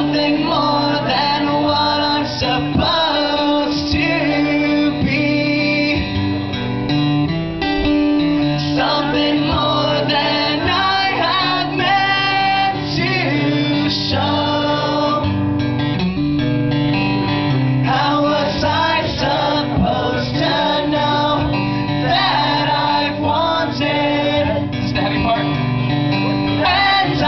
something more than what I'm supposed to be, something more than I had meant to show. How was I supposed to know that I've wanted? This is the heavy part. And